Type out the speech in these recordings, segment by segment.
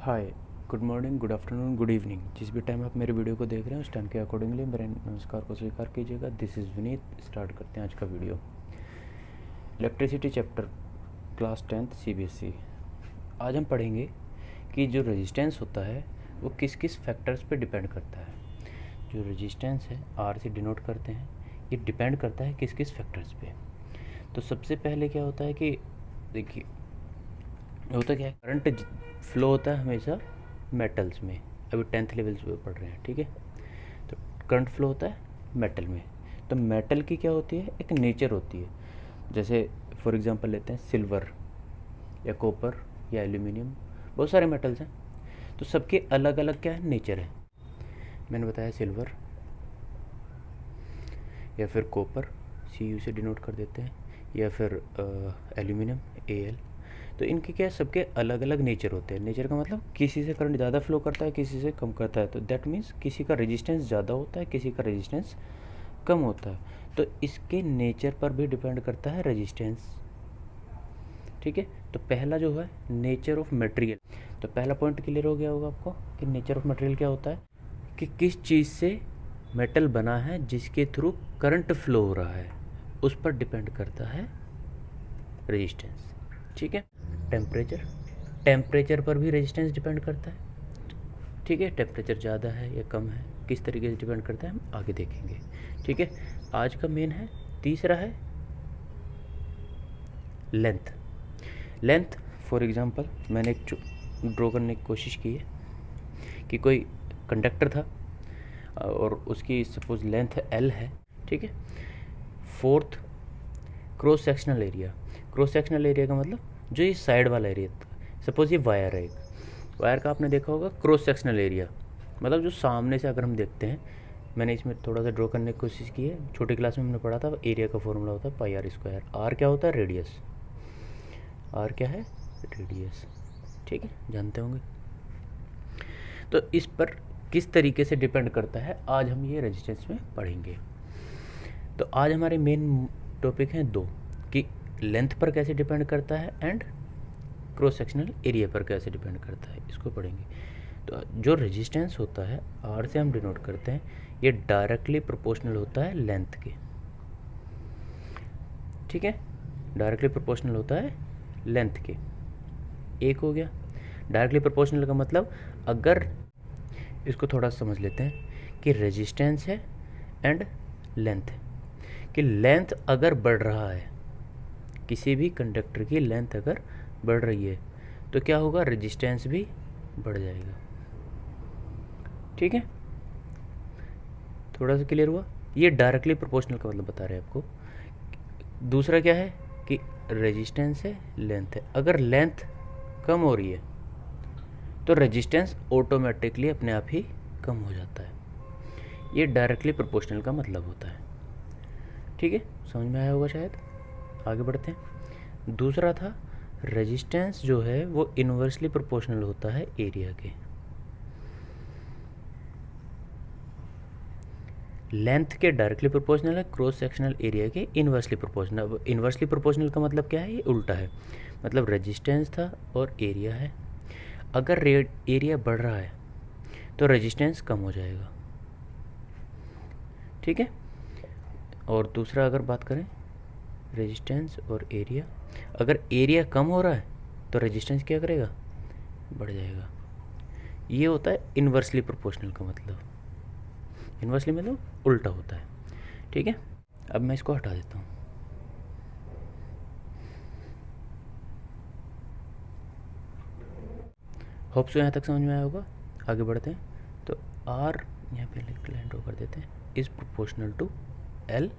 हाय, good morning, good afternoon, good evening. जिस भी time आप मेरे वीडियो को देख रहे हैं उस टाइम के अकॉर्डिंगली मेरे नमस्कार को स्वीकार कीजिएगा। This is Vineet. स्टार्ट करते हैं आज का video. Electricity chapter, class 10th CBSE। आज हम पढ़ेंगे कि जो रेजिस्टेंस होता है वो किस किस फैक्टर्स पे डिपेंड करता है। जो रेजिस्टेंस है R से डिनोट करते हैं, ये डिपेंड करता है किस किस फैक्टर्स पे। तो सबसे पहले क्या होता है कि देखिए, होता क्या है, करंट फ्लो होता है हमेशा मेटल्स में। अभी 10th लेवल्स पे पढ़ रहे हैं, ठीक है। तो करंट फ्लो होता है मेटल में। तो मेटल की क्या होती है, एक नेचर होती है। जैसे फॉर एग्जांपल लेते हैं सिल्वर या कॉपर या एल्यूमिनियम, बहुत सारे मेटल्स हैं। तो सबके अलग अलग क्या है, नेचर है। मैंने बताया सिल्वर या फिर कॉपर, Cu से डिनोट कर देते हैं, या फिर एल्यूमिनियम Al। तो इनके क्या है, सबके अलग अलग नेचर होते हैं। नेचर का मतलब किसी से करंट ज़्यादा फ्लो करता है, किसी से कम करता है। तो दैट मीन्स किसी का रेजिस्टेंस ज़्यादा होता है, किसी का रेजिस्टेंस कम होता है। तो इसके नेचर पर भी डिपेंड करता है रेजिस्टेंस, ठीक है। तो पहला जो है नेचर ऑफ मटेरियल। तो पहला पॉइंट क्लियर हो गया होगा आपको कि नेचर ऑफ मटेरियल क्या होता है, कि किस चीज़ से मेटल बना है जिसके थ्रू करंट फ्लो हो रहा है, उस पर डिपेंड करता है रेजिस्टेंस, ठीक है। टेम्परेचर, टेम्परेचर पर भी रेजिस्टेंस डिपेंड करता है, ठीक है। टेम्परेचर ज़्यादा है या कम है, किस तरीके से डिपेंड करता है हम आगे देखेंगे, ठीक है। आज का मेन है, तीसरा है लेंथ। लेंथ फॉर एग्जांपल मैंने एक ड्रॉ करने की कोशिश की है कि कोई कंडक्टर था और उसकी सपोज लेंथ L है, ठीक है। Fourth, cross sectional area. Cross sectional area का मतलब जो ये साइड वाला एरिया था। सपोज ये वायर है, एक वायर का आपने देखा होगा क्रॉस सेक्शनल एरिया, मतलब जो सामने से अगर हम देखते हैं। मैंने इसमें थोड़ा सा ड्रॉ करने की कोशिश की है। छोटी क्लास में हमने पढ़ा था एरिया का फॉर्मूला होता है πr²। आर क्या होता है, रेडियस। आर क्या है, रेडियस, ठीक है, जानते होंगे। तो इस पर किस तरीके से डिपेंड करता है आज हम ये रेजिस्टेंस में पढ़ेंगे। तो आज हमारे मेन टॉपिक हैं दो, कि लेंथ पर कैसे डिपेंड करता है एंड क्रॉस सेक्शनल एरिया पर कैसे डिपेंड करता है, इसको पढ़ेंगे। तो जो रेजिस्टेंस होता है R से हम डिनोट करते हैं, ये डायरेक्टली प्रोपोर्शनल होता है लेंथ के, ठीक है। डायरेक्टली प्रोपोर्शनल होता है लेंथ के। एक हो गया डायरेक्टली प्रोपोर्शनल का मतलब, अगर इसको थोड़ा समझ लेते हैं कि रेजिस्टेंस है एंड लेंथ है, कि लेंथ अगर बढ़ रहा है, किसी भी कंडक्टर की लेंथ अगर बढ़ रही है तो क्या होगा, रेजिस्टेंस भी बढ़ जाएगा, ठीक है। थोड़ा सा क्लियर हुआ। ये डायरेक्टली प्रोपोर्शनल का मतलब बता रहे हैं आपको। दूसरा क्या है कि रेजिस्टेंस है, लेंथ है। अगर लेंथ कम हो रही है तो रेजिस्टेंस ऑटोमेटिकली अपने आप ही कम हो जाता है। ये डायरेक्टली प्रोपोर्शनल का मतलब होता है, ठीक है। समझ में आया होगा शायद। आगे बढ़ते हैं। दूसरा था रेजिस्टेंस जो है वो इन्वर्सली प्रोपोर्शनल होता है एरिया के। लेंथ के डायरेक्टली प्रोपोर्शनल है, क्रॉस सेक्शनल एरिया के इन्वर्सली प्रोपोर्शनल। अब इन्वर्सली प्रोपोर्शनल का मतलब क्या है, ये उल्टा है। मतलब रेजिस्टेंस था और एरिया है, अगर एरिया बढ़ रहा है तो रेजिस्टेंस कम हो जाएगा, ठीक है। और दूसरा अगर बात करें रेजिस्टेंस और एरिया, अगर एरिया कम हो रहा है तो रेजिस्टेंस क्या करेगा, बढ़ जाएगा। ये होता है इन्वर्सली प्रोपोर्शनल का मतलब। इन्वर्सली मतलब उल्टा होता है, ठीक है। अब मैं इसको हटा देता हूँ। होप सो यहाँ तक समझ में आया होगा। आगे बढ़ते हैं। तो R यहाँ पे लाइन ड्रॉ कर देते हैं, is proportional to L,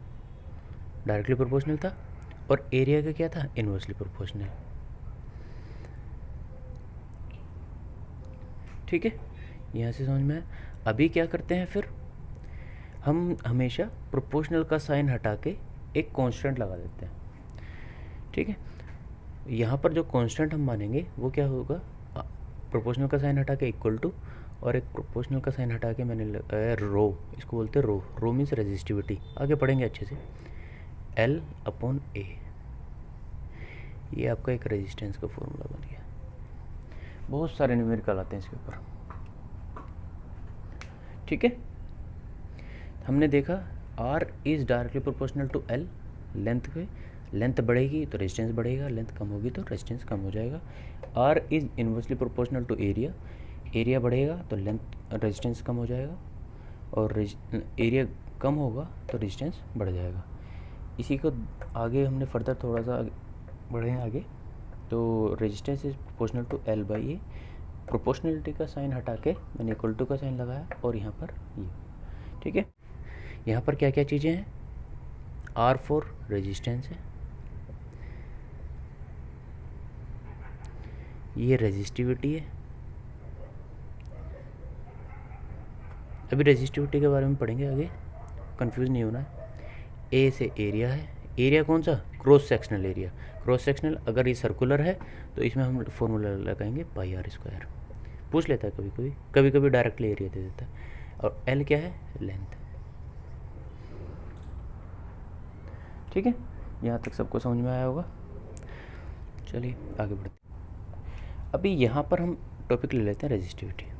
directly proportional था, और एरिया का क्या था, इन्वर्सली प्रोपोर्शनल, ठीक है। यहाँ से समझ में आया। अभी क्या करते हैं फिर, हम हमेशा प्रोपोर्शनल का साइन हटा के एक कांस्टेंट लगा देते हैं, ठीक है। यहाँ पर जो कांस्टेंट हम मानेंगे वो क्या होगा, प्रोपोर्शनल का साइन हटा के इक्वल टू, और एक प्रोपोर्शनल का साइन हटा के मैंने लगाया रो, इसको बोलते हैं रो। रो मीन्स रेजिस्टिविटी, आगे पढ़ेंगे अच्छे से। L/A, ये आपका एक रेजिस्टेंस का फॉर्मूला बन गया। बहुत सारे न्यूमेरिकल आते हैं इसके ऊपर, ठीक है। हमने देखा R is directly proportional to L, length पे लेंथ बढ़ेगी तो रेजिस्टेंस बढ़ेगा, लेंथ कम होगी तो रेजिस्टेंस कम हो जाएगा। R is inversely proportional to area, area बढ़ेगा तो लेंथ रेजिस्टेंस कम हो जाएगा, और एरिया कम होगा तो रेजिस्टेंस बढ़ जाएगा। इसी को आगे हमने फर्दर थोड़ा सा बढ़े आगे, तो resistance is proportional to L by A, proportionality का साइन हटा के मैंने इक्वल टू का साइन लगाया और यहाँ पर ये, ठीक है। यहाँ पर क्या क्या चीज़ें हैं, R4 रेजिस्टेंस है, ये रेजिस्टिविटी है। अभी रेजिस्टिविटी के बारे में पढ़ेंगे आगे, कंफ्यूज नहीं होना है। ए से एरिया है, एरिया कौन सा, cross sectional area. Cross sectional अगर ये सर्कुलर है तो इसमें हम फॉर्मूला लगाएंगे पाई आर स्क्वायर। पूछ लेता है कभी कभी डायरेक्टली एरिया दे देता है। और एल क्या है, लेंथ, ठीक है। यहाँ तक सबको समझ में आया होगा। चलिए आगे बढ़ते हैं। अभी यहाँ पर हम टॉपिक ले लेते हैं रेजिस्टिविटी।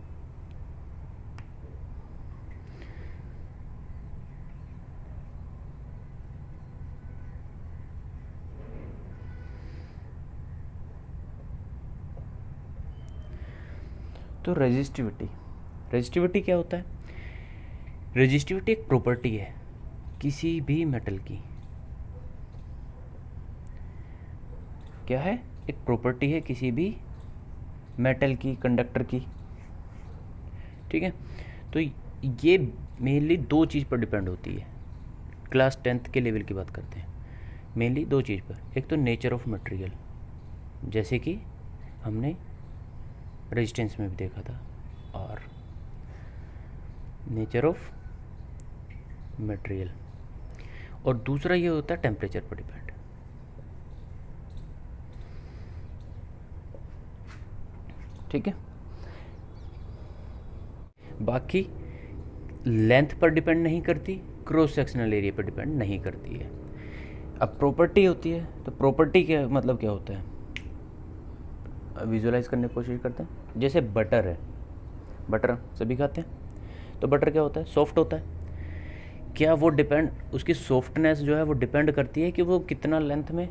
तो रेजिस्टिविटी क्या होता है, रेजिस्टिविटी एक प्रॉपर्टी है किसी भी मेटल की। क्या है, एक प्रॉपर्टी है किसी भी मेटल की, कंडक्टर की, ठीक है। तो ये मेनली दो चीज़ पर डिपेंड होती है। क्लास 10th के लेवल की बात करते हैं, मेनली दो चीज़ पर। एक तो नेचर ऑफ मटेरियल, जैसे कि हमने रेजिस्टेंस में भी देखा था, और नेचर ऑफ मटेरियल, और दूसरा ये होता है टेम्परेचर पर डिपेंड। ठीक है, बाकी लेंथ पर डिपेंड नहीं करती, क्रॉस सेक्शनल एरिया पर डिपेंड नहीं करती है। अब प्रॉपर्टी होती है, तो प्रॉपर्टी क्या मतलब क्या होता है, विजुअलाइज करने की कोशिश करते हैं। जैसे बटर है, बटर सभी खाते हैं, तो बटर क्या होता है, सॉफ्ट होता है। क्या वो डिपेंड, उसकी सॉफ्टनेस जो है वो डिपेंड करती है कि वो कितना लेंथ में,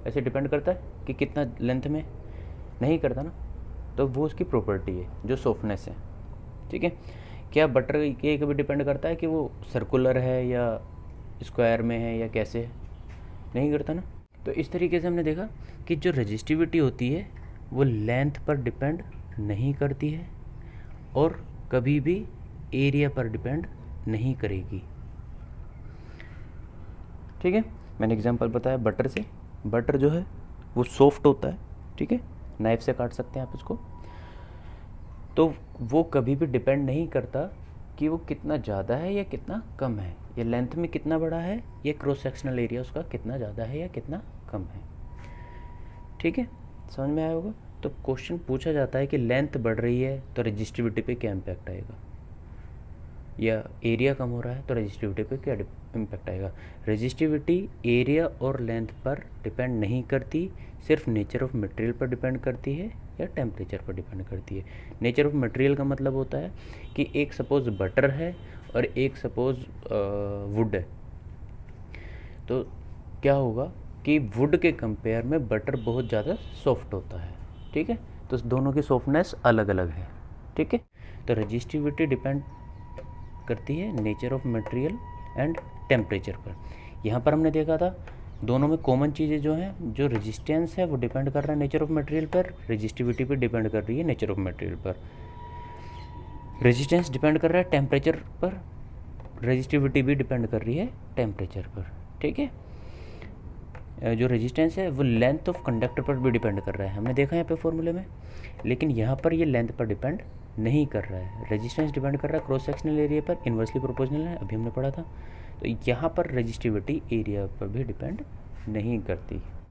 ऐसे डिपेंड करता है कि कितना लेंथ में, नहीं करता ना। तो वो उसकी प्रॉपर्टी है जो सॉफ्टनेस है, ठीक है। क्या बटर ये कभी डिपेंड करता है कि वो सर्कुलर है या स्क्वायर में है या कैसे है, नहीं करता ना। तो इस तरीके से हमने देखा कि जो रेजिस्टिविटी होती है वो लेंथ पर डिपेंड नहीं करती है और कभी भी एरिया पर डिपेंड नहीं करेगी, ठीक है। मैंने एग्जांपल बताया बटर से, बटर जो है वो सॉफ्ट होता है, ठीक है, नाइफ से काट सकते हैं आप इसको। तो वो कभी भी डिपेंड नहीं करता कि वो कितना ज़्यादा है या कितना कम है, या लेंथ में कितना बड़ा है, या क्रॉस सेक्शनल एरिया उसका कितना ज़्यादा है या कितना कम है, ठीक है। समझ में आया होगा। तो क्वेश्चन पूछा जाता है कि लेंथ बढ़ रही है तो रेजिस्टिविटी पे क्या इम्पैक्ट आएगा, या एरिया कम हो रहा है तो रेजिस्टिविटी पे क्या इम्पैक्ट आएगा। रेजिस्टिविटी एरिया और लेंथ पर डिपेंड नहीं करती, सिर्फ नेचर ऑफ मटेरियल पर डिपेंड करती है या टेम्परेचर पर डिपेंड करती है। नेचर ऑफ मटेरियल का मतलब होता है कि एक सपोज बटर है और एक सपोज वुड है, तो क्या होगा कि वुड के कंपेयर में बटर बहुत ज़्यादा सॉफ्ट होता है, ठीक है। तो दोनों की सॉफ्टनेस अलग अलग है, ठीक है। तो रेजिस्टिविटी डिपेंड करती है nature of material and temperature पर। यहाँ पर हमने देखा था दोनों में कॉमन चीज़ें जो हैं, जो रेजिस्टेंस है वो डिपेंड कर रहा है नेचर ऑफ मटेरियल पर, रेजिस्टिविटी पे डिपेंड कर रही है नेचर ऑफ मटेरियल पर। रेजिस्टेंस डिपेंड कर रहा है टेम्परेचर पर, रेजिस्टिविटी भी डिपेंड कर रही है टेम्परेचर पर, ठीक है। जो रेजिस्टेंस है वो लेंथ ऑफ कंडक्टर पर भी डिपेंड कर रहा है, हमने देखा यहाँ पे फॉर्मूले में। लेकिन यहाँ पर ये लेंथ पर डिपेंड नहीं कर रहा है, रेजिस्टेंस डिपेंड कर रहा है क्रॉस सेक्शनल एरिया पर, इन्वर्सली प्रोपोर्शनल है, अभी हमने पढ़ा था। तो यहाँ पर रेजिस्टिविटी एरिया पर भी डिपेंड नहीं करती,